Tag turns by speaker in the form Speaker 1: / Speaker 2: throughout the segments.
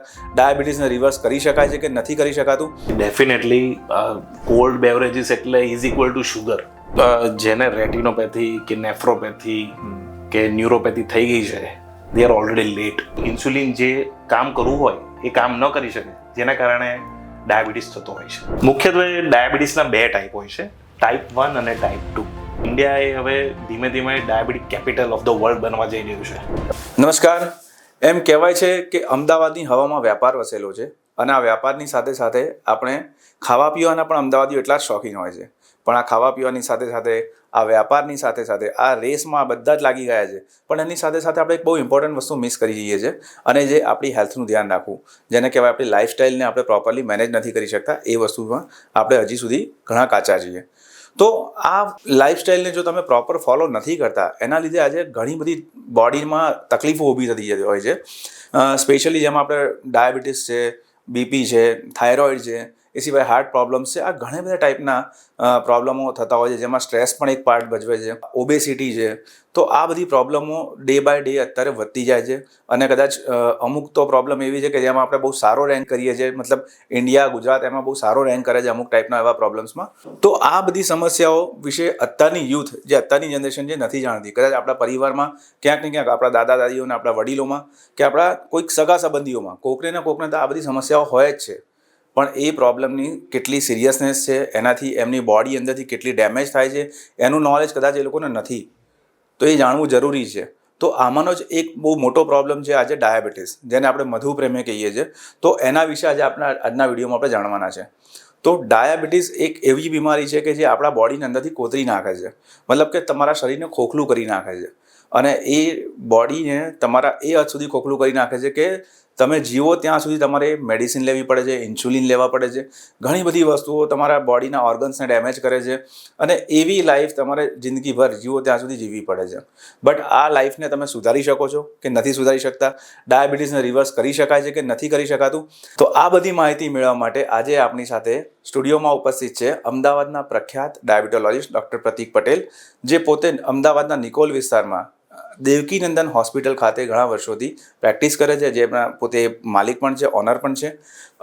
Speaker 1: ડાયાબિટીસને reverse કરી શકાય છે કે નથી કરી શકાતું?
Speaker 2: ડેફિનેટલી કોલ્ડ બેવરેજીસ એટલે ઇઝ ઇક્વલ ટુ શુગર. જેને રેટિનોપેથી કે નેફ્રોપેથી કે ન્યુરોપેથી થઈ ગઈ છે, they are already late. Insulin જે કામ કરવું હોય એ કામ ન કરી શકે, જેના કારણે ડાયાબિટીસ થતો હોય છે. મુખ્યત્વે ડાયાબિટીસના બે ટાઈપ હોય છે, ટાઈપ 1 અને ટાઈપ 2. ઇન્ડિયા એ હવે ધીમે ધીમે diabetic capital of the world બનવા જઈ રહ્યું છે.
Speaker 1: નમસ્કાર. એમ કહેવાય છે કે અમદાવાદની હવામાં વ્યાપાર વસેલો છે અને આ વ્યાપારની સાથે સાથે આપણે ખાવા પીવાના પણ અમદાવાદીઓ એટલા જ શોખીન હોય છે. પણ આ ખાવા પીવાની સાથે સાથે આ વ્યાપારની સાથે સાથે આ રેસમાં બધા જ લાગી ગયા છે. પણ એની સાથે સાથે આપણે એક બહુ ઇમ્પોર્ટન્ટ વસ્તુ મિસ કરી જઈએ છીએ, અને જે આપણી હેલ્થનું ધ્યાન રાખવું, જેને કહેવાય આપણી લાઇફસ્ટાઈલને આપણે પ્રોપરલી મેનેજ નથી કરી શકતા. એ વસ્તુમાં આપણે હજી સુધી ઘણા કાચા છીએ. તો આ લાઇફસ્ટાઈલને જો તમે પ્રોપર ફોલો નથી કરતા, એના લીધે આજે ઘણી બધી બોડીમાં તકલીફો ઊભી થતી જતી હોય છે. સ્પેશિયલી જેમાં આપણે ડાયાબિટીસ છે, બીપી છે, થાઇરોઇડ છે, એ સિવાય હાર્ટ પ્રોબ્લેમ્સ છે. આ ઘણા બધા ટાઈપના પ્રોબ્લેમો થતા હોય છે, જેમાં સ્ટ્રેસ પણ એક પાર્ટ ભજવે છે, ઓબેસિટી છે. તો આ બધી પ્રોબ્લેમો ડે બાય ડે અત્યારે વધતી જાય છે. અને કદાચ અમુક તો પ્રોબ્લેમ એવી છે કે જેમાં આપણે બહુ સારો રેન્ક કરીએ છીએ, મતલબ ઇન્ડિયા, ગુજરાત એમાં બહુ સારો રેન્ક કરે છે અમુક ટાઈપના એવા પ્રોબ્લેમ્સમાં. તો આ બધી સમસ્યાઓ વિશે અત્યારની યુથ, જે અત્યારની જનરેશન જે નથી જાણતી, કદાચ આપણા પરિવારમાં ક્યાંક ને ક્યાંક આપણા દાદા દાદીઓને, આપણા વડીલોમાં કે આપણા કોઈક સગા સંબંધીઓમાં કોકને ને કોકને તો આ બધી સમસ્યાઓ હોય જ છે. પણ એ પ્રોબ્લેમની કેટલી સિરિયસનેસ છે, એનાથી એમની બોડી અંદરથી કેટલી ડેમેજ થાય છે, એનું નોલેજ કદાચ એ લોકોને નથી. તો એ જાણવું જરૂરી છે. તો આમાંનો જ એક બહુ મોટો પ્રોબ્લેમ છે આજે ડાયાબિટીસ, જેને આપણે મધુપ્રેમે કહીએ છીએ. તો એના વિશે આજે આજના વિડીયોમાં આપણે જાણવાના છે. તો ડાયાબિટીસ એક એવી બીમારી છે કે જે આપણા બોડીને અંદરથી કોતરી નાખે છે. મતલબ કે તમારા શરીરને ખોખલું કરી નાખે છે. અને એ બોડીને તમારા એ હદ સુધી ખોખલું કરી નાખે છે કે તમે જીવો ત્યાં સુધી તમારે મેડિસિન લેવી પડે છે, ઇન્સ્યુલિન લેવા પડે છે. ઘણી બધી વસ્તુઓ તમારા બોડીના ઓર્ગન્સને ડેમેજ કરે છે. અને એવી લાઈફ તમારે જિંદગીભર જીવો ત્યાં સુધી જીવવી પડે છે. બટ આ લાઈફને તમે સુધારી શકો છો કે નથી સુધારી શકતા? ડાયાબિટીસને રિવર્સ કરી શકાય છે કે નથી કરી શકાતું? તો આ બધી માહિતી મેળવવા માટે આજે આપણી સાથે સ્ટુડિયોમાં ઉપસ્થિત છે અમદાવાદના પ્રખ્યાત ડાયાબિટોલોજીસ્ટ ડૉક્ટર પ્રતીક પટેલ, જે પોતે અમદાવાદના નિકોલ વિસ્તારમાં દેવકીનંદન હોસ્પિટલ ખાતે ઘણા વર્ષોથી પ્રેક્ટિસ કરે છે, જેમના પોતે માલિક પણ છે, ઓનર પણ છે.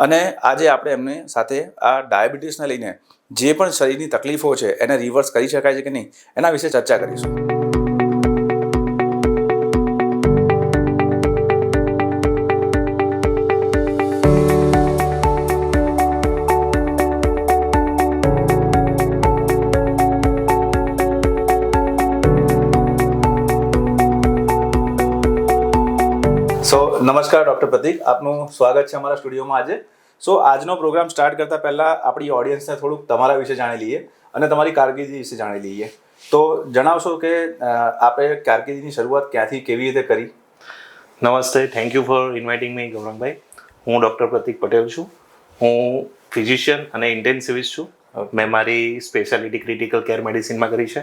Speaker 1: અને આજે આપણે એમની સાથે આ ડાયાબિટીસને લઈને જે પણ શરીરની તકલીફો છે એને રિવર્સ કરી શકાય છે કે નહીં, એના વિશે ચર્ચા કરીશું. સો નમસ્કાર ડૉક્ટર પ્રતીક, આપનું સ્વાગત છે અમારા સ્ટુડિયોમાં આજે. સો આજનો પ્રોગ્રામ સ્ટાર્ટ કરતાં પહેલાં આપણી ઓડિયન્સને થોડુંક તમારા વિશે જાણી લઈએ અને તમારી કારકિર્દી વિશે જાણી લઈએ. તો જણાવશો કે આપણે કારકિર્દીની શરૂઆત ક્યાંથી કેવી રીતે કરી?
Speaker 2: નમસ્તે, thank you for inviting me ગૌરંગભાઈ. હું ડૉક્ટર પ્રતીક પટેલ છું. હું ફિઝિશિયન અને ઇન્ટેન્સિવિસ્ટ છું. મેં મારી સ્પેશિયાલિટી ક્રિટિકલ કેર મેડિસિનમાં કરી છે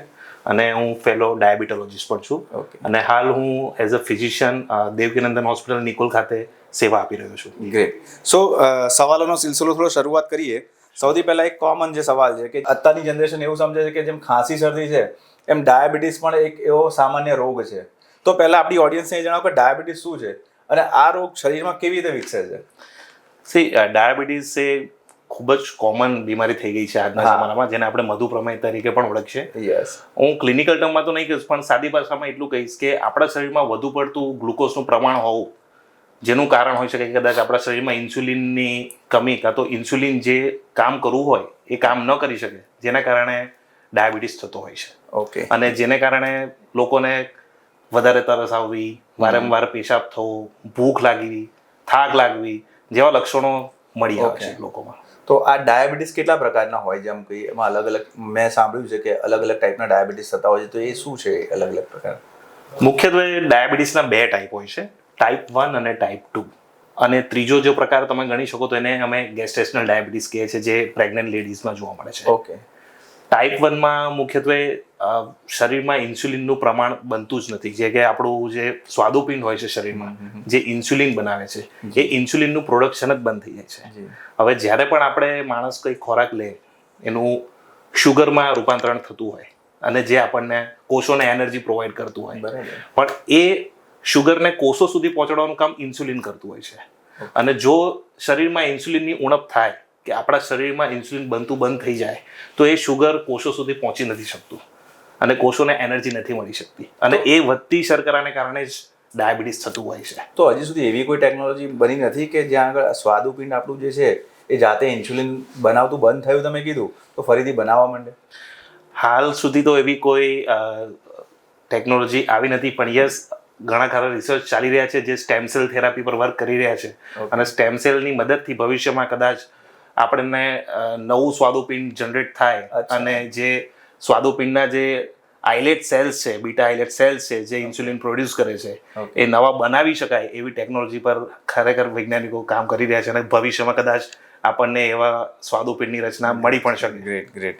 Speaker 2: અને હું ફેલો ડાયાબિટોલોજીસ્ટ પણ છું. અને હાલ હું as a physician Devkinandan hospital Nikol ખાતે સેવા આપી રહ્યો છું.
Speaker 1: ગ્રેટ. સો સવાલોનો સિલસિલો થોડો શરૂઆત કરીએ. સૌથી પહેલાં એક કોમન જે સવાલ છે કે અત્યારની જનરેશન એવું સમજે છે કે જેમ ખાંસી શરદી છે એમ ડાયાબિટીસ પણ એક એવો સામાન્ય રોગ છે. તો પહેલાં આપણી ઓડિયન્સને એ જણાવો કે ડાયાબિટીસ શું છે અને આ રોગ શરીરમાં કેવી રીતે વિકસે છે?
Speaker 2: ડાયાબિટીસ એ ખૂબ જ કોમન બીમારી થઈ ગઈ છે આજના જમાનામાં, જેને આપણે મધુપ્રમેહ તરીકે પણ ઓળખીએ.
Speaker 1: યસ.
Speaker 2: હું ક્લિનિકલ ટર્મમાં તો નહીં કહીશ, પણ સાદી ભાષામાં એટલું કહીશ કે આપણા શરીરમાં વધુ પડતું ગ્લુકોઝનું પ્રમાણ હોવું, જેનું કારણ હોઈ શકે કે કદાચ આપણા શરીરમાં ઇન્સ્યુલિનની કમી, કાં તો ઇન્સ્યુલિન જે કામ કરવું હોય એ કામ ન કરી શકે, જેના કારણે ડાયાબિટીસ થતો હોય છે.
Speaker 1: ઓકે.
Speaker 2: અને જેને કારણે લોકોને વધારે તરસ આવવી, વારંવાર પેશાબ થવો, ભૂખ લાગવી, થાક લાગવી જેવા લક્ષણો મળી આવે છે લોકોમાં.
Speaker 1: તો આ ડાયાબિટીસ કેટલા પ્રકારના હોય? જેમ કે એમાં અલગ અલગ મેં સાંભળ્યું છે કે અલગ અલગ ટાઈપના ડાયાબિટીસ થતા હોય છે. તો એ શું છે અલગ અલગ પ્રકાર?
Speaker 2: મુખ્યત્વે ડાયાબિટીસના બે ટાઈપ હોય છે, ટાઈપ 1 અને ટાઈપ 2. અને ત્રીજો જે પ્રકાર તમે ગણી શકો તો એને અમે ગેસ્ટેશનલ ડાયાબિટીસ કહીએ છીએ, જે પ્રેગ્નન્ટ લેડીઝમાં જોવા મળે છે.
Speaker 1: ઓકે.
Speaker 2: ટાઈપ 1માં મુખ્યત્વે શરીરમાં ઇન્સ્યુલિનનું પ્રમાણ બનતું જ નથી. જે કે આપણું જે સ્વાદુપિંડ હોય છે શરીરમાં, જે ઇન્સ્યુલિન બનાવે છે, એ ઇન્સ્યુલિનનું પ્રોડક્શન જ બંધ થઈ જાય છે. હવે જ્યારે પણ આપણે માણસ કંઈ ખોરાક લે, એનું શુગરમાં રૂપાંતરણ થતું હોય અને જે આપણને કોષોને એનર્જી પ્રોવાઈડ કરતું હોય, પણ એ શુગરને કોષો સુધી પહોંચાડવાનું કામ ઇન્સ્યુલિન કરતું હોય છે. અને જો શરીરમાં ઇન્સ્યુલિનની ઉણપ થાય કે આપણા શરીરમાં ઇન્સ્યુલિન બનતું બંધ થઈ જાય તો એ શુગર કોષો સુધી પહોંચી નથી શકતું અને કોષોને એનર્જી નથી મળી શકતી અને એ વધતી શર્કરાને કારણે જ ડાયાબિટીસ થતું હોય છે.
Speaker 1: તો હજી સુધી એવી કોઈ ટેકનોલોજી બની નથી કે જ્યાં આગળ સ્વાદુપિંડ આપણું જે છે એ જાતે ઇન્સ્યુલિન બનાવતું બંધ થયું તમે કીધું તો ફરીથી બનાવવા માંડે?
Speaker 2: હાલ સુધી તો એવી કોઈ ટેકનોલોજી આવી નથી, પણ યસ ઘણા ખરા રિસર્ચ ચાલી રહ્યા છે જે સ્ટેમ સેલ થેરાપી પર વર્ક કરી રહ્યા છે અને સ્ટેમ સેલની મદદથી ભવિષ્યમાં કદાચ આપણને નવું સ્વાદુપિંડ જનરેટ થાય અને જે સ્વાદુપિંડના જે આઇલેટ સેલ્સ છે, બીટા આઇલેટ સેલ્સ છે જે ઇન્સ્યુલિન પ્રોડ્યુસ કરે છે એ નવા બનાવી શકાય એવી ટેકનોલોજી પર ખરેખર વૈજ્ઞાનિકો કામ કરી રહ્યા છે અને ભવિષ્યમાં કદાચ આપણને એવા સ્વાદુપિંડની રચના મળી પણ શકે.
Speaker 1: Great great.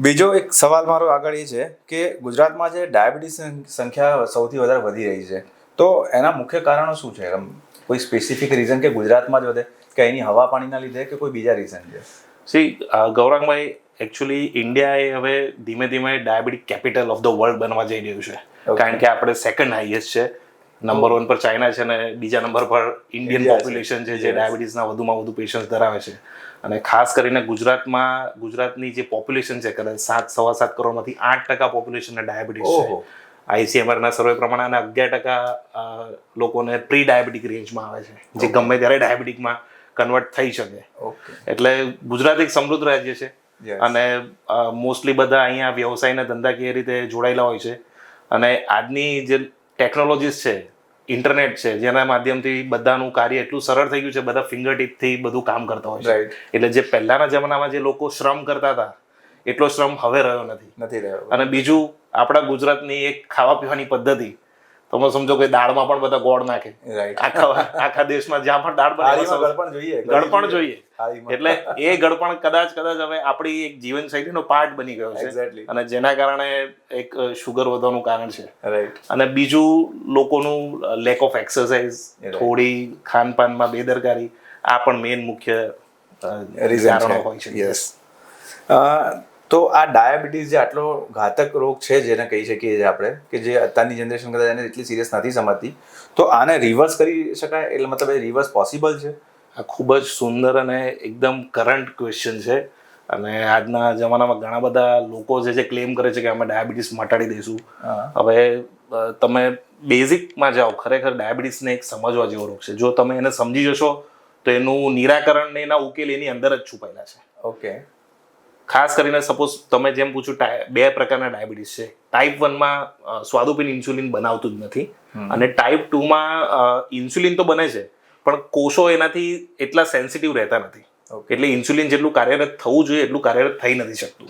Speaker 1: બીજો એક સવાલ મારો આગળ એ છે કે ગુજરાતમાં જે ડાયાબિટીસની સંખ્યા સૌથી વધારે વધી રહી છે તો એના મુખ્ય કારણો શું છે? કોઈ સ્પેસિફિક રીઝન કે ગુજરાતમાં જ વધે કે અહીંની હવા પાણીના લીધે કે કોઈ બીજા રીઝન છે?
Speaker 2: સી ગૌરાંગભાઈ, એકચ્યુઅલી ઇન્ડિયા એ હવે ધીમે ધીમે diabetic capital of the world બનવા જઈ રહ્યું છે. કારણ કે આપણે સેકન્ડ હાઈએસ્ટ છે, નંબર 1 પર ચાઇના છે અને બીજા નંબર પર ઇન્ડિયન પોપ્યુલેશન છે જે ડાયાબિટીસના વધુમાં વધુ પેશન્ટ્સ ધરાવે છે. અને ખાસ કરીને ગુજરાતની જે પોપ્યુલેશન છે કદાચ 7-7.25 કરોડમાંથી 8% પોપ્યુલેશનને ડાયાબિટીસ છે. ICMR ના સર્વે પ્રમાણે અને 11% લોકોને પ્રી ડાયાબિટીક રેન્જમાં આવે છે જે ગમે ત્યારે ડાયાબિટીકમાં કન્વર્ટ થઈ શકે. એટલે ગુજરાત એક સમૃદ્ધ રાજ્ય છે અને મોસ્ટલી બધા અહીંયા વ્યવસાયના ધંધાકીય રીતે જોડાયેલા હોય છે અને આજની જે ટેકનોલોજીસ છે, ઇન્ટરનેટ છે, જેના માધ્યમથી બધાનું કાર્ય એટલું સરળ થઈ ગયું છે, બધા ફિંગર ટીપથી બધું કામ કરતા હોય છે. એટલે જે પહેલાના જમાનામાં જે લોકો શ્રમ કરતા હતા એટલો શ્રમ હવે રહ્યો નથી. અને બીજું આપણા ગુજરાતની એક ખાવા પીવાની પદ્ધતિ, તમે સમજો કે દાળમાં પણ બધા ગોળ નાખે. આખા દેશમાં જ્યાં પણ દાળ બને ગળપણ જોઈએ. એટલે એ ગળપણ કદાચ હવે આપણી એક જીવનશૈલીનો પાર્ટ બની ગયો છે અને જેના કારણે એક શુગર વધવાનું કારણ છે. અને બીજું લોકોનું લેક ઓફ એક્સરસાઇઝ, થોડી ખાનપાનમાં બેદરકારી, આ પણ મેઇન મુખ્ય કારણો હોય છે.
Speaker 1: તો આ ડાયાબિટીસ જે આટલો ઘાતક રોગ છે જેને કહી શકીએ છીએ આપણે કે જે અત્યારની જનરેશન કદાચ એને એટલી સિરિયસ નથી સમજતી, તો આને રિવર્સ કરી શકાય? એટલે મતલબ એ રિવર્સ પોસિબલ છે?
Speaker 2: આ ખૂબ જ સુંદર અને એકદમ કરંટ ક્વેશ્ચન છે અને આજના જમાનામાં ઘણા બધા લોકો છે જે ક્લેમ કરે છે કે અમે ડાયાબિટીસ મટાડી દઈશું. હવે તમે બેઝિકમાં જાઓ, ખરેખર ડાયાબિટીસને એક સમજવા જેવો રોગ છે. જો તમે એને સમજી જશો તો એનું નિરાકરણ ને એના ઉકેલ એની અંદર જ છુપાયેલા છે.
Speaker 1: ઓકે.
Speaker 2: ખાસ કરીને સપોઝ તમે જેમ પૂછ્યું, 2 પ્રકારના ડાયાબિટીસ છે. ટાઈપ 1માં સ્વાદુપિંડ ઇન્સ્યુલિન બનાવતું જ નથી અને ટાઈપ 2માં ઇન્સ્યુલિન તો બને છે પણ કોષો એનાથી એટલા સેન્સિટિવ રહેતા નથી. એટલે ઇન્સ્યુલિન જેટલું કાર્યરત થવું જોઈએ એટલું કાર્યરત થઈ નથી શકતું.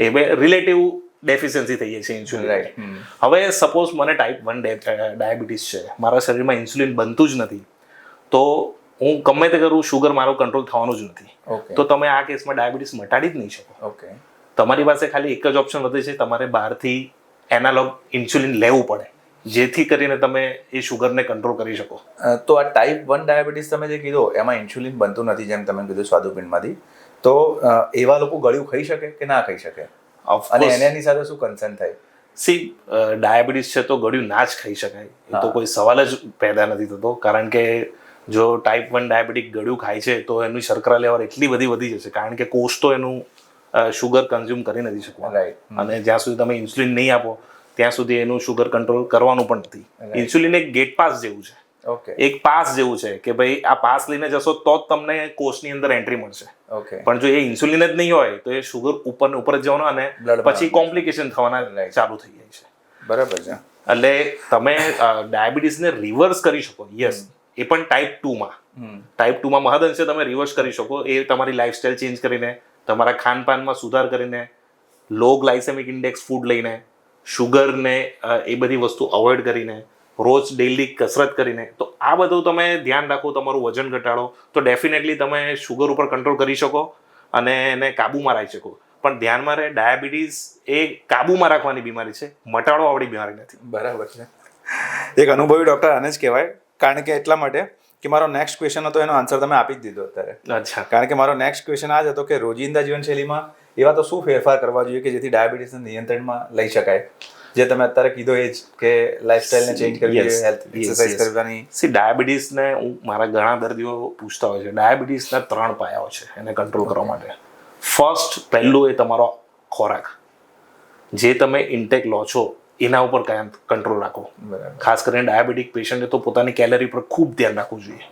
Speaker 2: એ રિલેટિવ ડેફિશિયન્સી થઈ જાય છે ઇન્સ્યુલિન. હવે સપોઝ મને ટાઈપ 1 ડાયાબિટીસ છે, મારા શરીરમાં ઇન્સ્યુલિન બનતું જ નથી, તો હું ગમે તે કરું શુગર મારો કંટ્રોલ થવાનું જ નથી. તો તમે આ કેસમાં ડાયાબિટીસ મટાડી જ નહીં શકો. તમારી પાસે ખાલી એક જ ઓપ્શન વધે છે, તમારે બહારથી એનાલોગ ઇન્સ્યુલિન લેવું પડે જેથી કરીને તમે એ શુગરને કંટ્રોલ કરી શકો.
Speaker 1: તો આ ટાઈપ 1 ડાયાબિટીસ તમે જે કીધો એમાં ઇન્સ્યુલિન બનતું નથી જેમ તમે કીધું સ્વાદુપિંડમાંથી, તો એવા લોકો ગળ્યું ખાઈ શકે કે ના ખાઈ શકે? અને એની સાથે શું કન્સર્ન થાય?
Speaker 2: સી, ડાયાબિટીસ છે તો ગળ્યું ના જ ખાઈ શકાય, એ તો કોઈ સવાલ જ પેદા નથી થતો. કારણ કે જો ટાઈપ 1 ડાયાબિટીક ગળ્યું ખાય છે તો એનું શર્કરા લેવલ એટલી બધી વધી જશે કારણ કે કોષ તો એનું શુગર કન્ઝ્યુમ કરી નથી શકવાનું અને જ્યાં સુધી તમે ઇન્સ્યુલિન નહીં આપો ત્યાં સુધી એનું શુગર કંટ્રોલ કરવાનું પણ નથી. ઇન્સ્યુલિન એક ગેટ પાસ જેવું છે, એક પાસ જેવું છે કે ભાઈ આ પાસ લઈને જશો તો જ તમને કોષની અંદર એન્ટ્રી મળશે. પણ જો એ ઇન્સ્યુલિન જ નહીં હોય તો એ શુગર ઉપર ને ઉપર જ જવાનું અને પછી કોમ્પ્લિકેશન થવાના ચાલુ થઈ જાય છે.
Speaker 1: બરાબર છે.
Speaker 2: એટલે તમે ડાયાબિટીસને રિવર્સ કરી શકો, યસ, એ પણ ટાઈપ 2માં. ટાઈપ 2માં મહદઅંશે તમે રિવર્સ કરી શકો. એ તમારી લાઈફસ્ટાઈલ ચેન્જ કરીને, તમારા ખાનપાનમાં સુધાર કરીને, લો ગ્લાયસેમિક ઇન્ડેક્સ ફૂડ લઈને, શુગરને એ બધી વસ્તુ અવોઇડ કરીને, રોજ ડેઇલી કસરત કરીને, તો આ બધું તમે ધ્યાન રાખો, તમારું વજન ઘટાડો, તો ડેફિનેટલી તમે શુગર ઉપર કંટ્રોલ કરી શકો અને એને કાબૂમાં રાખી શકો. પણ ધ્યાનમાં રહે, ડાયાબિટીસ એ કાબૂમાં રાખવાની બીમારી છે, મટાડો આવડી બીમારી નથી.
Speaker 1: બરાબર છે. એક અનુભવી ડૉક્ટર આને જ કહેવાય. કારણ કે એટલા માટે કે મારો નેક્સ્ટ ક્વેશ્ચન હતો એનો આન્સર તમે આપી જ દીધો અત્યારે.
Speaker 2: અચ્છા.
Speaker 1: કારણ કે મારો નેક્સ્ટ ક્વેશ્ચન આ જ હતો કે રોજિંદા જીવનશૈલીમાં એવા તો શું ફેરફાર કરવા જોઈએ કે જેથી ડાયાબિટીસને નિયંત્રણમાં લઈ શકાય? જે તમે અત્યારે કીધો એ જ કે લાઈફસ્ટાઈલને ચેન્જ કરવી જોઈએ, હેલ્થ એક્સરસાઇઝ કરવાની.
Speaker 2: ડાયાબિટીસને મારા ઘણા દર્દીઓ પૂછતા હોય છે, ડાયાબિટીસના 3 પાયાઓ છે એને કંટ્રોલ કરવા માટે. પહેલું એ તમારો ખોરાક, જે તમે ઇન્ટેક લો છો એના ઉપર કંટ્રોલ રાખો. ખાસ કરીને ડાયાબિટીક પેશન્ટે તો પોતાની કેલરી પર ખૂબ ધ્યાન રાખવું જોઈએ.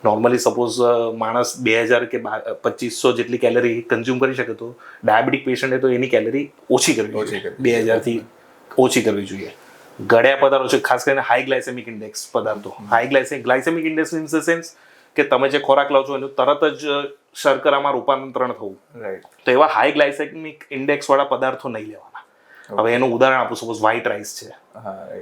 Speaker 2: નોર્મલી સપોઝ માણસ 2000 કે 2500 જેટલી કેલરી કન્ઝ્યુમ કરી શકે, તો ડાયાબિટીક પેશન્ટે તો એની કેલરી ઓછી કરવી જોઈએ, 2000થી ઓછી કરવી જોઈએ. ગળ્યા પદાર્થો છે, ખાસ કરીને હાઈ ગ્લાયસેમિક ઇન્ડેક્સ પદાર્થો. High glycaemic index in the sense કે તમે જે ખોરાક લો છો એનું તરત જ શર્કરામાં રૂપાંતરણ થવું, તો એવા હાઈ ગ્લાયસેમિક ઇન્ડેક્સ વાળા પદાર્થો નહીં લેવાના. હવે એનું ઉદાહરણ આપું, સપોઝ વ્હાઈટ રાઈસ છે,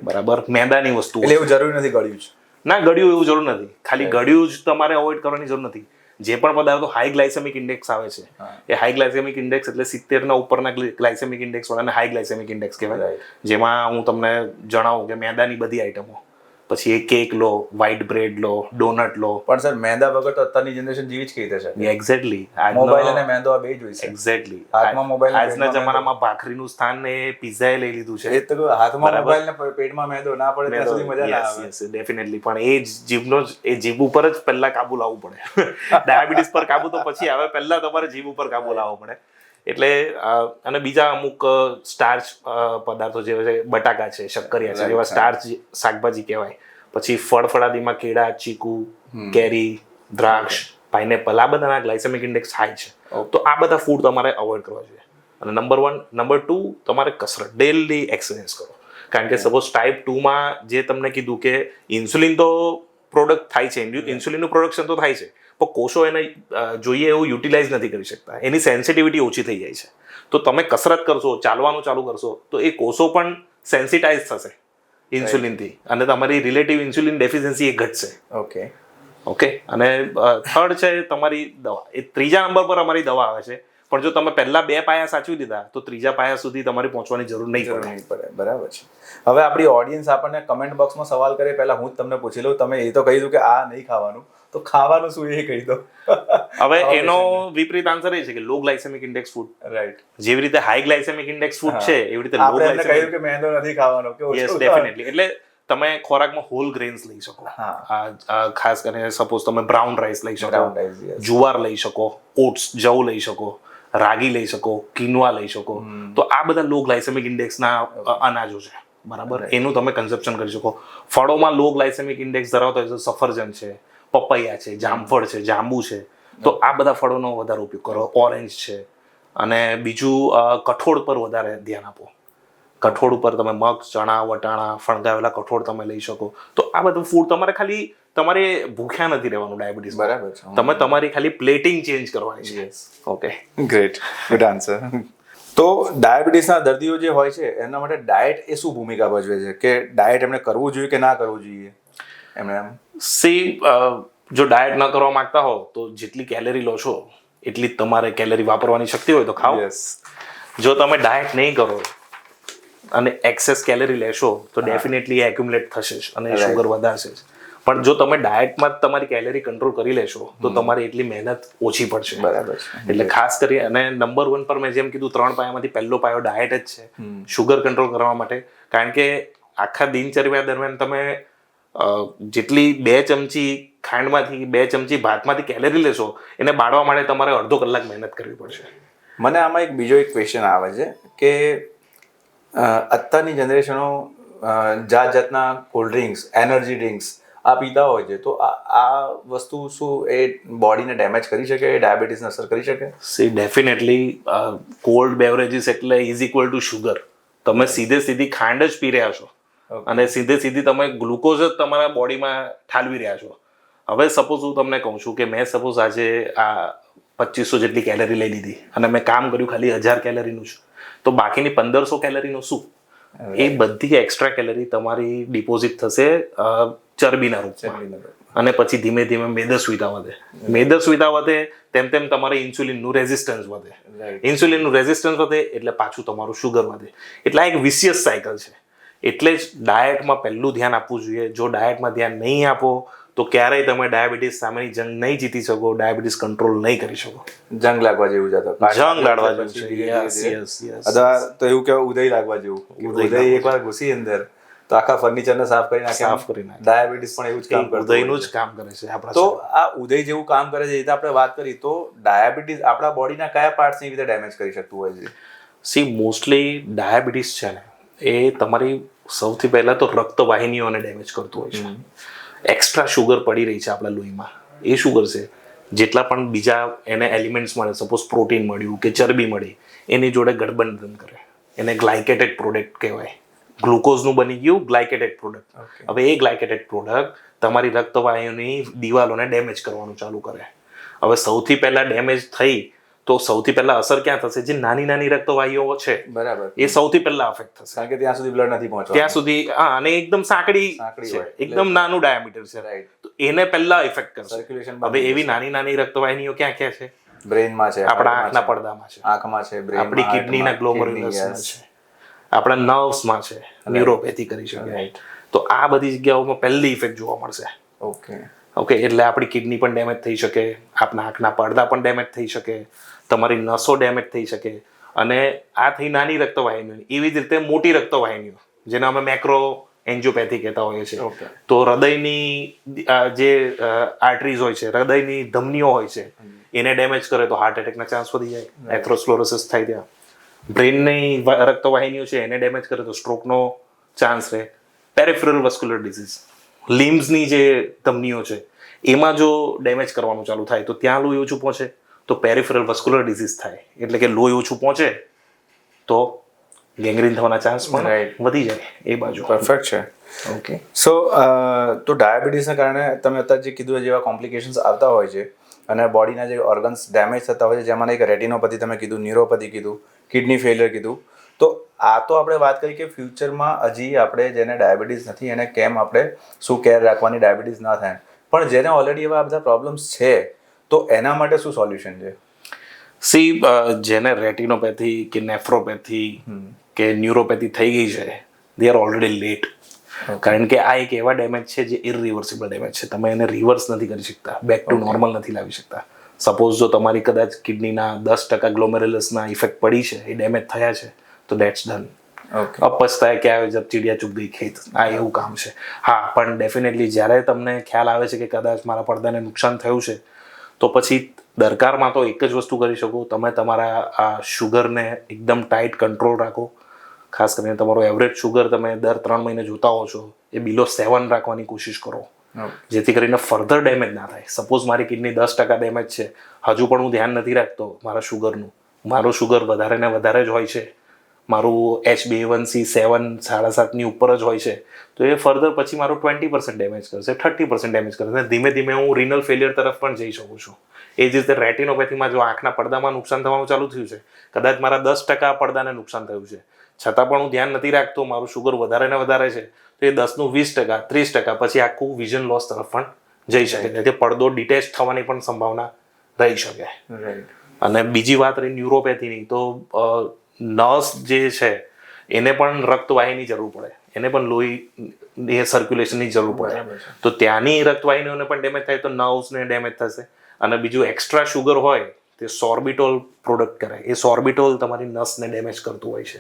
Speaker 2: બરાબર, મેદાની વસ્તુ.
Speaker 1: એટલે એવું જરૂરી નથી ગળ્યું જ.
Speaker 2: ના, ગળ્યું એવું જરૂર નથી. ખાલી ગળ્યું જ તમારે અવોઇડ કરવાની જરૂર નથી. જે પણ પદાર્થો હાઈ ગ્લાયસેમિક ઇન્ડેક્સ આવે છે, એ હાઈ ગ્લાયસેમિક ઇન્ડેક્સ એટલે 70 ઉપરના ગ્લાયસેમિક ઇન્ડેક્સ વાળાને હાઈ ગ્લાયસેમિક ઇન્ડેક્સ કહેવાય. જેમાં હું તમને જણાવું કે મેદાની બધી આઈટમો, પછી એ કેક લો, વ્હાઈટ બ્રેડ લો, ડોનટ લો.
Speaker 1: પણ સર, મેદા વગર તો અત્યારની જનરેશન જીવી જ કઈ રીતે છે?
Speaker 2: એક્ઝેક્ટલી.
Speaker 1: મોબાઈલ અને મેદો આ બે જ હોય છે.
Speaker 2: એક્ઝેક્ટલી.
Speaker 1: હાથમાં મોબાઈલ,
Speaker 2: આજના જમાનામાં ભાખરીનું સ્થાન એ પિઝાએ લઈ લીધું છે.
Speaker 1: એ તો હાથમાં મોબાઈલ ને પેટમાં મેદો ના પડે ત્યાં સુધી મજા ના આવે.
Speaker 2: ડેફિનેટલી. પણ એ જીભ ઉપર જ પહેલા કાબુ લાવવું પડે. ડાયાબિટીસ પર કાબુ તો પછી આવે, પહેલા તમારે જીભ ઉપર કાબુ લાવવો પડે. એટલે અને બીજા અમુક સ્ટાર્ચ પદાર્થો જે છે, બટાકા છે, શક્કરિયા છે, એવા સ્ટાર્ચ શાકભાજી કહેવાય. પછી ફળફળાદીમાં કેળા, ચીકુ, કેરી, દ્રાક્ષ, પાઇનેપલ, આ બધાના ગ્લાયસેમિક ઇન્ડેક્સ હાઈ છે. તો આ બધા ફૂડ તમારે અવોઇડ કરવા જોઈએ. અને નંબર 1. નંબર 2, તમારે કસરત, ડેલી એક્સરસાઇઝ કરો. કારણ કે સપોઝ ટાઈપ 2માં જે તમને કીધું કે ઇન્સ્યુલિન તો પ્રોડક્ટ થાય છે, ઇન્સ્યુલિનનું પ્રોડક્શન તો થાય છે, પણ કોષો એને જોઈએ એવું યુટિલાઇઝ નથી કરી શકતા. એની સેન્સિટિવિટી ઓછી થઈ જાય છે. તો તમે કસરત કરશો, ચાલવાનું ચાલુ કરશો, તો એ કોષો પણ સેન્સિટાઇઝ થશે ઇન્સ્યુલિનથી, અને તમારી રિલેટિવ ઇન્સ્યુલિન ડેફિશિયન્સી એ ઘટશે. ઓકે. અને થર્ડ છે તમારી દવા. એ 3જા નંબર પર અમારી દવા આવે છે. પણ જો તમે પહેલા 2 પાયા સાચવી દીધા, તો 3જા પાયા સુધી તમારી પહોંચવાની જરૂર નહીં પડે.
Speaker 1: બરાબર છે. હવે આપણી ઓડિયન્સ આપણને કમેન્ટ બોક્સમાં સવાલ કરે, પહેલા હું જ તમને પૂછી લઉં. તમે એ તો કહી દો કે આ નહીં ખાવાનું, તો ખાવાનું શું એ કહી દો.
Speaker 2: હવે એનો વિપરીત આન્સર એ છે કે લો ગ્લાયસેમિક ઇન્ડેક્સ ફૂડ.
Speaker 1: રાઈટ.
Speaker 2: જેવી રીતે હાઈ ગ્લાયસેમિક ઇન્ડેક્સ ફૂડ છે, એવી રીતે લો ગ્લાયસેમિક.
Speaker 1: કહ્યું કે મેંદો નથી ખાવાનો, કે
Speaker 2: યસ, ડેફિનેટલી. એટલે તમે ખોરાકમાં હોલ ગ્રેન્સ લઈ શકો. ખાસ કરીને સપોઝ તમે બ્રાઉન રાઈસ લઈ શકો, જુવાર લઈ શકો, ઓટ્સ, જવ લઈ શકો, રાગી લઈ શકો, કિનવા લઈ શકો. તો આ બધા લો ગ્લાયસેમિક ઇન્ડેક્સના અનાજો છે, બરાબર. એનું તમે કન્ઝપ્શન કરી શકો. ફળોમાં લો ગ્લાયસેમિક ઇન્ડેક્સ ધરાવતા હોય તો સફરજન છે, પપૈયા છે, જામફળ છે, જાંબુ છે. તો આ બધા ફળોનો વધારે ઉપયોગ કરો. ઓરેન્જ છે. અને બીજું, કઠોળ પર વધારે ધ્યાન આપો. કઠોળ ઉપર તમે મગ, ચણા, વટાણા, ફણગાવેલા કઠોળ તમે લઈ શકો. તો આ બધું ફૂડ તમારે ભૂખ્યા નથી રહેવાનું ડાયાબિટીસ.
Speaker 1: બરાબર છે.
Speaker 2: તમે તમારી ખાલી પ્લેટિંગ ચેન્જ કરવાની છે. Okay,
Speaker 1: great, good answer. તો ડાયાબિટીસના દર્દીઓ જે હોય છે એના માટે ડાયટ એ શું ભૂમિકા ભજવે છે? કે ડાયટ એમને કરવું જોઈએ કે ના કરવું જોઈએ? એમને
Speaker 2: જો ડાયટ ન કરવા માંગતા હો, તો જેટલી કેલરી લો છો એટલી જ તમારે કેલરી વાપરવાની શક્તિ હોય તો ખાઓ. જો તમે ડાયટ નહીં કરો અને એક્સેસ કેલરી લેશો, તો ડેફિનેટલી એ એક્યુમ્યુલેટ થશે અને શુગર વધારશે. પણ જો તમે ડાયટમાં જ તમારી કેલરી કંટ્રોલ કરી લેશો, તો તમારી એટલી મહેનત ઓછી પડશે.
Speaker 1: બરાબર.
Speaker 2: એટલે ખાસ કરી, અને નંબર 1 પર મેં જેમ કીધું, 3 પાયામાંથી પહેલો પાયો ડાયટ જ છે, શુગર કંટ્રોલ કરવા માટે. કારણ કે આખા દિનચર્યા દરમિયાન તમે જેટલી 2 ચમચી ખાંડમાંથી, 2 ચમચી ભાતમાંથી કેલરી લેશો, એને બાળવા માટે તમારે અડધો કલાક મહેનત કરવી પડશે.
Speaker 1: મને આમાં બીજો એક ક્વેશ્ચન આવે છે કે અત્યારની જનરેશનો જાતના કોલ્ડ ડ્રિંક્સ, એનર્જી ડ્રિંક્સ આ પીતા હોય છે, તો આ વસ્તુ શું એ બોડીને ડેમેજ કરી શકે, ડાયાબિટીસને અસર કરી શકે?
Speaker 2: ડેફિનેટલી. કોલ્ડ બેવરેજીસ એટલે ઇઝ ઇક્વલ ટુ શુગર. તમે સીધી ખાંડ જ પી રહ્યા છો અને સીધી તમે ગ્લુકોઝ જ તમારા બોડીમાં ઠાલવી રહ્યા છો. હવે સપોઝ હું તમને કહું છું કે મેં સપોઝ આજે આ 2500 જેટલી કેલરી લઈ લીધી અને મેં કામ કર્યું ખાલી 1000 કેલરીનું જ, તો બાકીની 1500 કેલરીનું શું? એ બધી એક્સ્ટ્રા કેલરી તમારી ડિપોઝિટ થશે ચરબીના રૂપમાં, અને પછી ધીમે ધીમે મેદસ્વીતા વધે. મેદસ્વીતા વધે તેમ તમારે ઇન્સ્યુલિનનું રેઝિસ્ટન્સ વધે. ઇન્સ્યુલિનનું રેઝિસ્ટન્સ વધે એટલે પાછું તમારું શુગર વધે. એટલે આ એક વિશિયસ સાયકલ છે. એટલે જ ડાયટમાં પહેલું ધ્યાન આપવું જોઈએ. જો ડાયટમાં ધ્યાન નહીં આપો તો ક્યારેય તમે ડાયાબિટીસ સામેની જંગ નહીં જીતી શકો, ડાયાબિટીસ કંટ્રોલ નહીં કરી શકો.
Speaker 1: જંગ લાગવા જેવું જ હતું.
Speaker 2: જંગ લાડવા જેવું છે. Yes yes yes.
Speaker 1: અથવા તો એવું કહેવાય ઉદય લાગવા જેવું. ઉદય એકવાર ઘૂસી અંદર તો આખા ફર્નિચરને સાફ કરી નાખે.
Speaker 2: સાફ કરી નાખે.
Speaker 1: ડાયાબિટીસ પણ એવું જ કામ કરતું હોય
Speaker 2: ઉદયનું
Speaker 1: છે.
Speaker 2: જ કામ કરે છે આપણા.
Speaker 1: તો આ ઉદય જેવું કામ કરે છે એ રીતે આપણે વાત કરી તો ડાયાબિટીસ આપણા બોડીના કયા પાર્ટ્સની રીતે ડેમેજ કરી શકતું હોય છે?
Speaker 2: સી મોસ્ટલી ડાયાબિટીસ છે ને એ તમારી સૌથી પહેલા તો રક્તવાહિનીઓને ડેમેજ કરતું હોય છે. એક્સ્ટ્રા શુગર પડી રહી છે આપણા લોહીમાં, એ શુગર છે જેટલા પણ બીજા એને એલિમેન્ટ્સ મળે, સપોઝ પ્રોટીન મળ્યું કે ચરબી મળી, એની જોડે ગઠબંધન કરે. એને ગ્લાયકેટેડ પ્રોડક્ટ કહેવાય. ગ્લુકોઝનું બની ગયું ગ્લાયકેટેડ પ્રોડક્ટ. હવે એ ગ્લાયકેટેડ પ્રોડક્ટ તમારી રક્તવાહિનીની દિવાલોને ડેમેજ કરવાનું ચાલુ કરે. હવે સૌથી પહેલા ડેમેજ થઈ તો સૌથી પહેલા અસર ક્યાં થશે? જે નાની નાની રક્તવાહિનીઓ છે
Speaker 1: બરાબર,
Speaker 2: એ સૌથી પહેલા અફેક્ટ થશે.
Speaker 1: કારણ કે ત્યાં સુધી બ્લડ નથી પહોંચતું.
Speaker 2: ત્યાં સુધી હા, અને એકદમ સાંકડી છે,
Speaker 1: હોય.
Speaker 2: એકદમ નાનું ડાયામીટર છે,
Speaker 1: રાઈટ.
Speaker 2: તો એને પહેલા ઇફેક્ટ કરશે.
Speaker 1: સર્ક્યુલેશન
Speaker 2: હવે એવી નાની નાની રક્તવાહિનીઓ ક્યાં ક્યાં છે?
Speaker 1: બ્રેઇનમાં છે,
Speaker 2: આપણા આંખના પડદામાં છે,
Speaker 1: આંખમાં છે,
Speaker 2: આપણી કિડનીના ગ્લોમેરુલસમાં છે, આપણા નર્વ્સમાં છે, ન્યુરોપેથી કરી શકે. તો આ બધી જગ્યાઓમાં પહેલી ઇફેક્ટ જોવા મળશે. ઓકે, એટલે આપણી કિડની પણ ડેમેજ થઈ શકે, આપણા આંખના પડદા પણ ડેમેજ થઈ શકે, તમારી નસો ડેમેજ થઈ શકે. અને આ થઈ નાની રક્તવાહિનીઓ. એવી જ રીતે મોટી રક્તવાહિનીઓ જેને અમે મેક્રો એન્જિયોપેથી કહેતા હોઈએ છીએ. તો હૃદયની જે આર્ટરીઝ હોય છે, હૃદયની ધમનીઓ હોય છે, એને ડેમેજ કરે તો હાર્ટ એટેકના ચાન્સ વધી જાય, એથ્રોસ્ક્લેરોસિસ થાય ત્યાં. બ્રેનની રક્તવાહિનીઓ છે એને ડેમેજ કરે તો સ્ટ્રોકનો ચાન્સ રહે. પેરિફેરલ વસ્ક્યુલર ડિઝીઝ, લિમ્સની જે ધમનીઓ છે એમાં જો ડેમેજ કરવાનું ચાલુ થાય તો ત્યાં લોહી ઓછું પહોંચે તો પેરિફેરલ વસ્ક્યુલર ડિઝીઝ થાય. એટલે કે લોહી ઓછું પહોંચે તો ગેંગ્રીન થવાના ચાન્સ પણ વધી જાય એ બાજુ.
Speaker 1: પરફેક્ટ છે.
Speaker 2: ઓકે,
Speaker 1: સો તો ડાયાબિટીસના કારણે તમે અત્યારે જે કીધું જેવા કોમ્પ્લિકેશન્સ આવતા હોય છે અને બોડીના જે ઓર્ગન્સ ડેમેજ થતા હોય છે, જેમાં એક રેટિનોપેથી તમે કીધું, ન્યુરોપેથી કીધું, કિડની ફેલિયર કીધું. તો આ તો આપણે વાત કરી કે ફ્યુચરમાં હજી આપણે જેને ડાયાબિટીસ નથી એને કેમ આપણે શું કેર રાખવાની ડાયાબિટીસ ના થાય, પણ જેને ઓલરેડી એવા બધા પ્રોબ્લેમ્સ છે તો એના માટે શું સોલ્યુશન છે?
Speaker 2: સી જેને રેટિનોપેથી કે નેફ્રોપેથી કે ન્યુરોપેથી થઈ ગઈ છે, દે આર ઓલરેડી લેટ. કારણ કે આ એક એવા ડેમેજ છે જે ઇરરિવર્સિબલ ડેમેજ છે. તમે એને રિવર્સ નથી કરી શકતા, બેક ટુ નોર્મલ નથી લાવી શકતા. સપોઝ જો તમારી કદાચ કિડનીના 10% ગ્લોમેરુલસના ઇફેક્ટ પડી છે, એ ડેમેજ થયા છે, તો દેટ્સ ડન. અપસ્તાય કે આવે જબ ચીડિયા ચુગ ગઈ ખેત, આ એવું કામ છે. હા, પણ ડેફિનેટલી જ્યારે તમને ખ્યાલ આવે છે કે કદાચ મારા પડદાને નુકસાન થયું છે, તો પછી દરકારમાં તો એક જ વસ્તુ કરી શકો, તમે તમારા આ શુગરને એકદમ ટાઈટ કંટ્રોલ રાખો. ખાસ કરીને તમારો એવરેજ શુગર તમે દર 3 મહિને જોતા હો છો એ બિલો 7 રાખવાની કોશિશ કરો, જેથી કરીને ફર્ધર ડેમેજ ના થાય. સપોઝ મારી કિડની 10% ડેમેજ છે, હજુ પણ હું ધ્યાન નથી રાખતો મારા શુગરનું, મારું શુગર વધારે ને વધારે જ હોય છે, મારું HbA1c 7.5 ઉપર જ હોય છે, તો એ ફર્ધર પછી મારું 20% ડેમેજ કરશે, 30% ડેમેજ કરશે. ધીમે ધીમે હું રિનલ ફેલિયર તરફ પણ જઈ શકું છું. એ જ રીતે રેટિનોપેથીમાં જો આંખના પડદામાં નુકસાન થવાનું ચાલુ થયું છે, કદાચ મારા 10% પડદાને નુકસાન થયું છે, છતાં પણ હું ધ્યાન નથી રાખતો, મારું શુગર વધારે ને વધારે છે, તો એ 10નું 20%, 30% પછી આખું વિઝન લોસ તરફ પણ જઈ શકે છે, કે પડદો ડિટેચ થવાની પણ સંભાવના રહી શકે. અને બીજી વાત રહી ન્યુરોપેથીની, તો નર્સ જે છે એને પણ રક્તવાહિની જરૂર પડે, એને પણ લોહી સર્ક્યુલેશનની જરૂર પડે. તો ત્યાંની રક્તવાહિનીઓને પણ ડેમેજ થાય તો નર્વ્સને ડેમેજ થશે. અને બીજું એક્સ્ટ્રા શુગર હોય તે સોર્બિટોલ પ્રોડક્ટ કરે, એ સોર્બિટોલ તમારી નસને ડેમેજ કરતું હોય છે.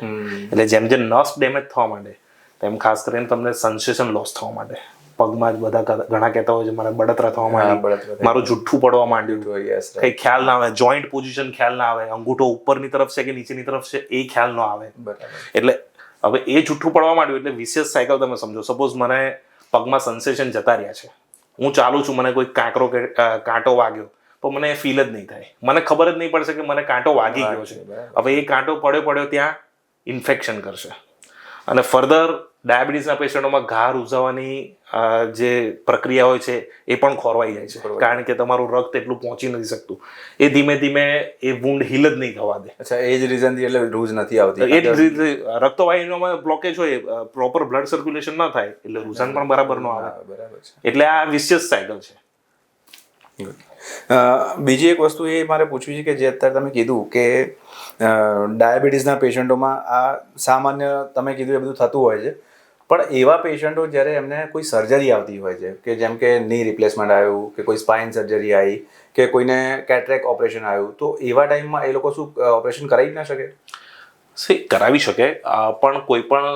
Speaker 2: એટલે જેમ જેમ નસ ડેમેજ થવા માંડે તેમ ખાસ કરીને તમને સેન્સેશન લોસ થવા માંડે. પગમાં જ બધા ઘણા કહેતા હોય છે મારા બળતરા થવા માંડી, મારું જુઠ્ઠું પડવા માંડ્યું, કઈ ખ્યાલ ના આવે, જોઈન્ટ પોઝિશન ખ્યાલ ના આવે, અંગૂઠો ઉપરની તરફ છે કે નીચેની તરફ છે એ ખ્યાલ ન આવે. એટલે હવે એ જુઠ્ઠું પડવા માંડ્યું એટલે વિશેષ સાયકલ તમે સમજો. સપોઝ મને પગમાં સેન્સેશન જતા રહ્યા છે, હું ચાલું છું, મને કોઈ કાંટો વાગ્યો તો મને ફીલ જ નહીં થાય, મને ખબર જ નહીં પડશે કે મને કાંટો વાગી ગયો છે. હવે એ કાંટો પડ્યો ત્યાં ઇન્ફેક્શન કરશે અને ફર્ધર ડાયાબિટીસના પેશન્ટોમાં ઘા રૂઝાવાની જે પ્રક્રિયા હોય છે એ પણ ખોરવાઈ જાય છે, કારણ કે તમારું રક્ત એટલું પહોંચી નથી શકતું. એ ધીમે ધીમે એ વુન્ડ હીલ જ નહીં થવા દે.
Speaker 1: અચ્છા, એ જ રીઝનથી એટલે રૂઝ નથી આવતી.
Speaker 2: એ જ રીતે રક્તવાહિનીઓમાં બ્લોકેજ હોય, પ્રોપર બ્લડ સર્ક્યુલેશન ન થાય એટલે રૂઝન પણ બરાબર ન આવે. એટલે આ વિશિયસ સાયકલ છે.
Speaker 1: બીજી એક વસ્તુ એ મારે પૂછવી છે કે જે અત્યારે તમે કીધું કે ડાયાબિટીસના પેશન્ટોમાં આ સામાન્ય તમે કીધું એ બધું થતું હોય છે, પણ એવા પેશન્ટો જ્યારે એમને કોઈ સર્જરી આવતી હોય છે કે જેમ કે ની રિપ્લેસમેન્ટ આવ્યું કે કોઈ સ્પાઇન સર્જરી આવી કે કોઈને કેટરેક ઓપરેશન આવ્યું, તો એવા ટાઈમમાં એ લોકો શું ઓપરેશન કરાવી જ ના શકે?
Speaker 2: કરાવી શકે, પણ કોઈ પણ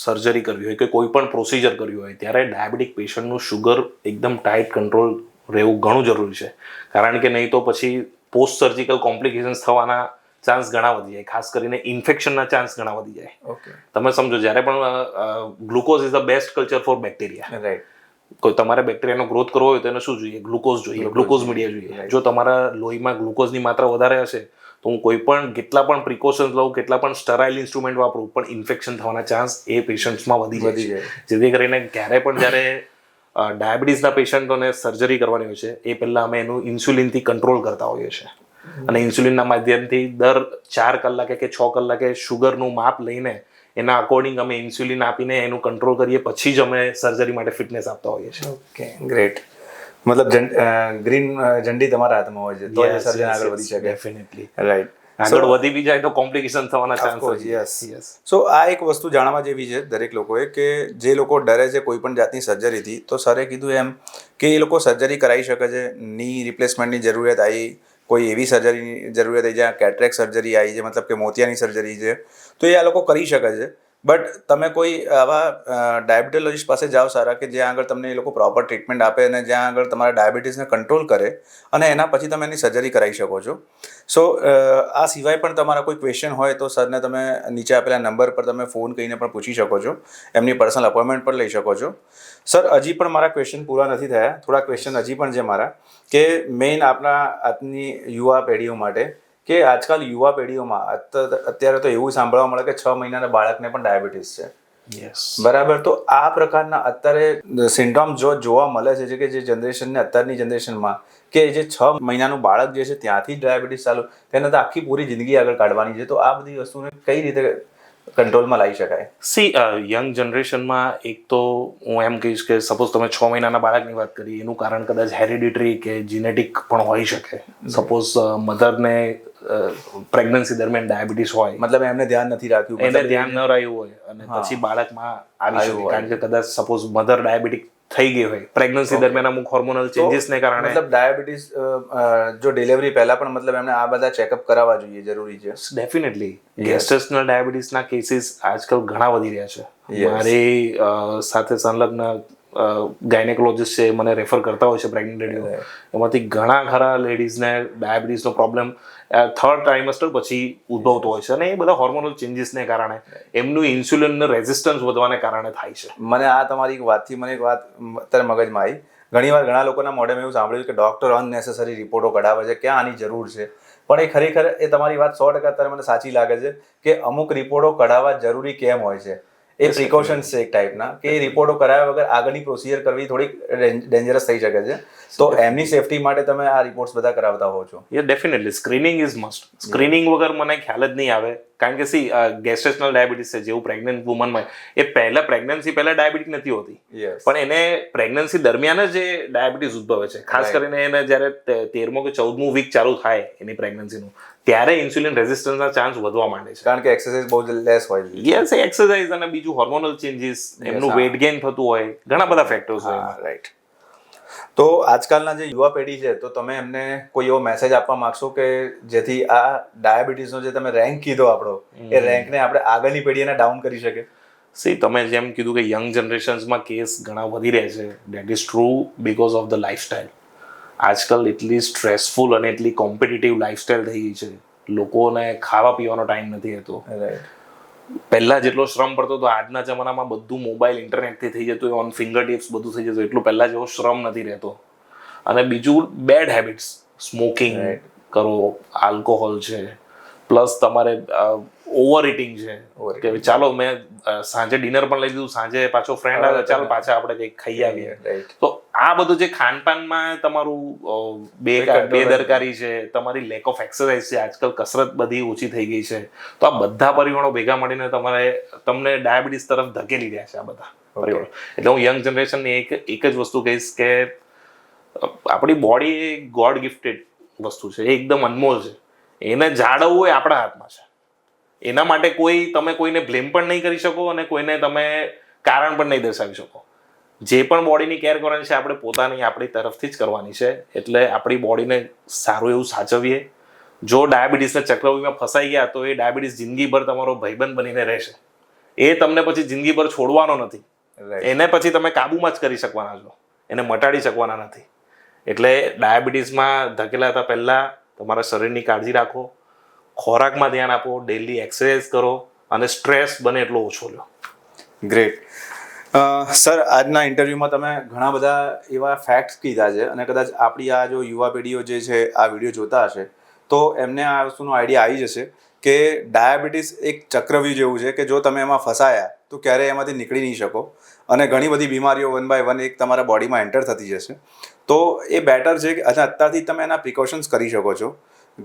Speaker 2: સર્જરી કરવી હોય કે કોઈ પણ પ્રોસિજર કરવી હોય ત્યારે ડાયાબિટીક પેશન્ટનું શુગર એકદમ ટાઈટ કંટ્રોલ રહેવું ઘણું જરૂરી છે. કારણ કે નહીં તો પછી પોસ્ટ સર્જિકલ કોમ્પ્લિકેશન્સ થવાના ચાન્સ ઘણા વધી જાય, ખાસ કરીને ઇન્ફેક્શનના ચાન્સ ઘણા વધી જાય.
Speaker 1: ઓકે,
Speaker 2: તમે સમજો, જ્યારે પણ glucose is the best culture for bacteria.
Speaker 1: Right.
Speaker 2: કોઈ તમારે બેક્ટેરિયાનો ગ્રોથ કરવો હોય તો એને શું જોઈએ? ગ્લુકોઝ જોઈએ, ગ્લુકોઝ મીડિયા જોઈએ. જો તમારા લોહીમાં ગ્લુકોઝની માત્રા વધારે હશે તો હું કોઈ પણ કેટલા પણ પ્રિકોશન્સ લઉં, કેટલા પણ સ્ટરાઇલ ઇન્સ્ટ્રુમેન્ટ વાપરું, પણ ઇન્ફેક્શન થવાના ચાન્સ એ પેશન્ટ્સમાં વધી જાય. જેથી કરીને જ્યારે ડાયાબિટીસના પેશન્ટોને સર્જરી કરવાની હોય છે એ પહેલાં અમે એનું ઇન્સ્યુલિનથી કંટ્રોલ કરતા હોઈએ છીએ. અને ઇન્સ્યુલિનના માધ્યમથી દર 4 કલાકે કે 6 કલાકે શુગરનું માપ લઈને એના અકોર્ડિંગ અમે ઇન્સ્યુલિન આપીને એનું કંટ્રોલ કરીએ, પછી જ અમે સર્જરી માટે ફિટનેસ આપતા હોઈએ છીએ.
Speaker 1: Okay, great. મતલબ ગ્રીન ઝંડી તમારા હાથમાં હોય છે તો એ સર્જન આગળ વધી શકે.
Speaker 2: ડેફિનેટલી.
Speaker 1: રાઈટ.
Speaker 2: આગળ વધી બી જાય તો કોમ્પ્લિકેશન થવાના ચાન્સ.
Speaker 1: યસ. સો આ એક વસ્તુ જાણવા જેવી છે દરેક લોકોએ કે જે લોકો ડરે છે કોઈ પણ જાતની સર્જરીથી, તો સરે કીધું એમ કે એ લોકો સર્જરી કરાવી શકે છે. ની રિપ્લેસમેન્ટની જરૂરિયાત આવી, કોઈ એવી સર્જરીની જરૂરિયાત આવી જ્યાં કેટરેક સર્જરી આવી છે, મતલબ કે મોતિયાની સર્જરી છે, તો એ આ લોકો કરી શકે છે. બટ તમે કોઈ આવા ડાયાબિટોલોજીસ્ટ પાસે જાઓ સારા કે જ્યાં આગળ તમને એ લોકો પ્રોપર ટ્રીટમેન્ટ આપે અને જ્યાં આગળ તમારા ડાયાબિટીસને કંટ્રોલ કરે અને એના પછી તમે એની સર્જરી કરાવી શકો છો. સો આ સિવાય પણ તમારા કોઈ ક્વેશ્ચન હોય તો સરને તમે નીચે આપેલા નંબર પર તમે ફોન કરીને પણ પૂછી શકો છો, એમની પર્સનલ અપોઇન્ટમેન્ટ પણ લઈ શકો છો. સર, હજી પણ મારા ક્વેશ્ચન પૂરા નથી થયા, થોડા ક્વેશ્ચન હજી પણ છે મારા, કે મેઇન આપણા આજની યુવા પેઢીઓ માટે કે આજકાલ યુવા પેઢીઓમાં અત્યારે તો એવું સાંભળવા મળે કે 6 મહિનાના બાળકને પણ ડાયાબિટીસ છે.
Speaker 2: યસ.
Speaker 1: બરાબર. તો આ પ્રકારના અત્યારે સિમ્ટોમ જોવા મળે છે કે જે જનરેશનને અત્યારની જનરેશનમાં કે જે 6 મહિનાનું બાળક જે છે ત્યાંથી જ ડાયાબિટીસ ચાલુ, તેને તો આખી પૂરી જિંદગી આગળ કાઢવાની છે. તો આ બધી વસ્તુને કઈ રીતે કંટ્રોલમાં લાવી શકાય?
Speaker 2: યંગ જનરેશનમાં એક તો હું એમ કહીશ કે સપોઝ તમે 6 મહિનાના બાળકની વાત કરી, એનું કારણ કદાચ હેરિડિટરી કે જીનેટિક પણ હોઈ શકે. સપોઝ મધરને પ્રેગ્નન્સી દરમિયાન ડાયાબિટીસ હોય,
Speaker 1: મતલબ એમને ધ્યાન નથી રાખ્યું,
Speaker 2: એને ધ્યાન ન રહ્યું હોય અને પછી બાળકમાં આવી શકે. કારણ કે કદાચ સપોઝ મધર ડાયાબિટીક થઈ ગઈ હોય પ્રેગ્નન્સી દરમિયાન અમુક હોર્મોનલ ચેન્જીસને કારણે.
Speaker 1: મતલબ ડાયાબિટીસ જો ડિલિવરી પહેલા પણ મતલબ એમને આ બધા ચેકઅપ કરાવવા જોઈએ, જરૂરી છે.
Speaker 2: ડેફિનેટલી. ગેસ્ટેશનલ ડાયાબિટીસના કેસીસ આજકાલ ઘણા વધી રહ્યા છે. મારી સાથે સંલગ્ન ગાયનેકોલોજીસ્ટ છે, મને રેફર કરતા હોય છે પ્રેગ્નન્ટ લેડીઓ. એમાંથી ઘણા ખરા લેડીઝને ડાયાબિટીસનો પ્રોબ્લેમ 3rd ટ્રાઇમેસ્ટર પછી ઉદ્ભવતો હોય છે અને એ બધા હોર્મોનલ ચેન્જીસને કારણે એમનું ઇન્સ્યુલિનનું રેઝિસ્ટન્સ વધવાને કારણે થાય છે.
Speaker 1: મને આ તમારી વાતથી મને એક વાત અત્યારે મગજમાં આવી. ઘણીવાર ઘણા લોકોના મોઢે મેં એવું સાંભળ્યું કે ડૉક્ટર અનનેસેસરી રિપોર્ટો કઢાવે છે, ક્યાં આની જરૂર છે. પણ એ ખરેખર એ તમારી વાત 100% અત્યારે મને સાચી લાગે છે કે અમુક રિપોર્ટો કઢાવવા જરૂરી કેમ હોય છે. એ પ્રિકોશન્સ છે એક ટાઈપના, કે એ રિપોર્ટો કરાવ્યા વગર આગળની પ્રોસિજર કરવી થોડીક ડેન્જરસ થઈ શકે છે. તો એમની સેફટી માટે તમે આ રિપોર્ટ્સ બધા કરાવતા હો છો?
Speaker 2: Definitely. Screening is must. Screening વગર મને ખ્યાલ જ નહીં આવે. કારણ કે ગેસ્ટેશનલ ડાયાબિટીસ છે, જેવું પ્રેગ્નન્ટ વુમનમાં એ પ્રેગ્નન્સી પહેલા ડાયાબિટીસ નથી હોતી, પણ એને પ્રેગ્નન્સી દરમિયાન જ એ ડાયાબિટીસ ઉદ્ભવે છે. ખાસ કરીને એને જ્યારે 13મો કે 14મું વીક ચાલુ થાય એની પ્રેગ્નન્સીનું, ત્યારે ઇન્સ્યુલિન રેઝિસ્ટન્સના ચાન્સ વધવા માંડે છે.
Speaker 1: કારણ કે એક્સરસાઇઝ બહુ લેસ હોય છે.
Speaker 2: યસ, એક્સરસાઇઝ અને બીજું હોર્મોનલ ચેન્જીસ, એમનું વેટ ગેઇન થતું હોય, ઘણા બધા ફેક્ટર્સ હોય.
Speaker 1: રાઈટ. તો આજકાલના જે યુવા પેઢી છે, તો તમે એમને કોઈ એવો મેસેજ આપવા માંગશો કે જેથી આ ડાયાબિટીસનો જે તમે રેન્ક કીધો આપણો, એ રેન્કને આપણે આગળની પેઢીને ડાઉન કરી શકે?
Speaker 2: તમે જેમ કીધું કે યંગ જનરેશન્સમાં કેસ ઘણા વધી રહ્યા છે, that is true because of the lifestyle. આજકાલ એટલી સ્ટ્રેસફુલ અને એટલી કોમ્પિટિટિવ લાઈફસ્ટાઈલ થઈ ગઈ છે, લોકોને ખાવા પીવાનો ટાઈમ નથી રહેતો. પહેલા જેટલો શ્રમ પડતો હતો, આજના જમાનામાં બધું મોબાઈલ ઇન્ટરનેટથી થઈ જતું, ઓન ફિંગર ટિપ્સ બધું થઈ જતું, એટલું પહેલા જેવો શ્રમ નથી રહેતો. અને બીજું બેડ હેબિટ્સ, સ્મોકિંગ કરો, આલ્કોહોલ છે, પ્લસ તમારે ઓવર ઇટિંગ છે કે ચાલો મેં સાંજે ડિનર પણ લઈ લીધું, સાંજે પાછો ફ્રેન્ડ આવે, ચાલો પાછા આપણે કંઈક ખાઈ આવીએ. તો આ બધું જે ખાનપાનમાં તમારું બેદરકારી છે, તમારી લેક ઓફ એક્સરસાઇઝ છે, આજકાલ કસરત બધી ઓછી થઈ ગઈ છે, તો આ બધા પરિબળો ભેગા મળીને તમને ડાયાબિટીસ તરફ ધકેલી રહ્યા છે આ બધા પરિબળો. એટલે હું યંગ જનરેશનની એક જ વસ્તુ કહીશ કે આપણી બોડી એ ગોડ ગિફ્ટેડ વસ્તુ છે, એ એકદમ અનમોલ છે. એને જાળવવું એ આપણા હાથમાં છે. એના માટે તમે કોઈને બ્લેમ પણ નહીં કરી શકો અને કોઈને તમે કારણ પણ નહીં દર્શાવી શકો. જે પણ બોડીની કેર કરવાની છે આપણે પોતાની આપણી તરફથી જ કરવાની છે. એટલે આપણી બોડીને સારું એવું સાચવીએ. જો ડાયાબિટીસના ચક્રવ્યૂહમાં ફસાઈ ગયા તો એ ડાયાબિટીસ જિંદગીભર તમારો ભાઈબંધ બનીને રહેશે. એ તમને પછી જિંદગીભર છોડવાનો નથી. એને પછી તમે કાબુમાં જ કરી શકવાના છો, એને મટાડી શકવાના નથી. એટલે ડાયાબિટીસમાં ધકેલાતા પહેલાં તમારા શરીરની કાળજી રાખો, ખોરાકમાં ધ્યાન આપો, ડેલી એક્સરસાઇઝ કરો અને સ્ટ્રેસ બને એટલો ઓછો લો.
Speaker 1: ગ્રેટ. સર, આજના ઇન્ટરવ્યૂમાં તમે ઘણા બધા એવા ફેક્ટ્સ કીધા છે અને કદાચ આપણી આ જો યુવા પેઢીઓ જે છે આ વિડીયો જોતા હશે તો એમને આ વસ્તુનો આઈડિયા આવી જશે કે ડાયાબિટીસ એક ચક્રવ્યૂહ જેવું છે કે જો તમે એમાં ફસાયા તો ક્યારેય એમાંથી નીકળી નહીં શકો અને ઘણી બધી બીમારીઓ 1 by 1 એક તમારા બોડીમાં એન્ટર થતી જશે. તો એ બેટર છે કે અત્યારથી તમે એના પ્રિકોશન્સ કરી શકો છો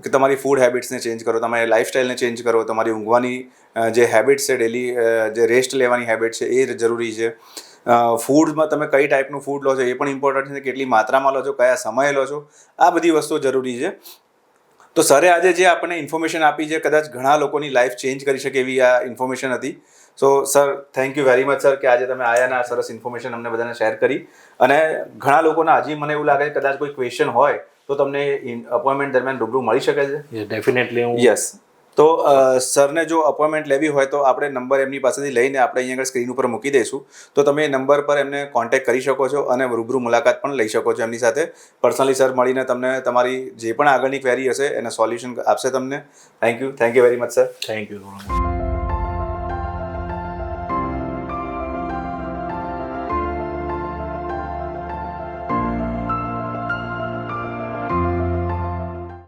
Speaker 1: કે તમારી ફૂડ હેબિટ્સને ચેન્જ કરો, તમારી લાઇફસ્ટાઈલને ચેન્જ કરો, તમારી ઊંઘવાની જે હેબિટ્સ છે, ડેલી જે રેસ્ટ લેવાની હેબિટ છે એ જરૂરી છે. ફૂડમાં તમે કઈ ટાઈપનું ફૂડ લો છો એ પણ ઇમ્પોર્ટન્ટ છે, કેટલી માત્રામાં લો છો, કયા સમયે લો છો, આ બધી વસ્તુઓ જરૂરી છે. તો સરે આજે જે આપણને ઇન્ફોર્મેશન આપી છે કદાચ ઘણા લોકોની લાઈફ ચેન્જ કરી શકે એવી આ ઇન્ફોર્મેશન હતી. સો sir, thank you very much sir કે આજે તમે આયા ને આ સરસ ઇન્ફોર્મેશન અમને બધાને શેર કરી. અને ઘણા લોકોના હજી મને એવું લાગે કદાચ કોઈ ક્વેશ્ચન હોય તો તમને અપોઇન્ટમેન્ટ દરમિયાન રૂબરૂ મળી શકે છે.
Speaker 2: ડેફિનેટલી.
Speaker 1: યસ. તો સરને જો અપોઇન્ટમેન્ટ લેવી હોય તો આપણે નંબર એમની પાસેથી લઈને આપણે અહીંયા આગળ સ્ક્રીન ઉપર મૂકી દઈશું. તો તમે એ નંબર પર એમને કોન્ટેક્ટ કરી શકો છો અને રૂબરૂ મુલાકાત પણ લઈ શકો છો એમની સાથે. પર્સનલી સર મળીને તમને તમારી જે પણ આગળની ક્વેરી હશે એને સોલ્યુશન આપશે તમને. Thank you very much sir.
Speaker 2: Thank you.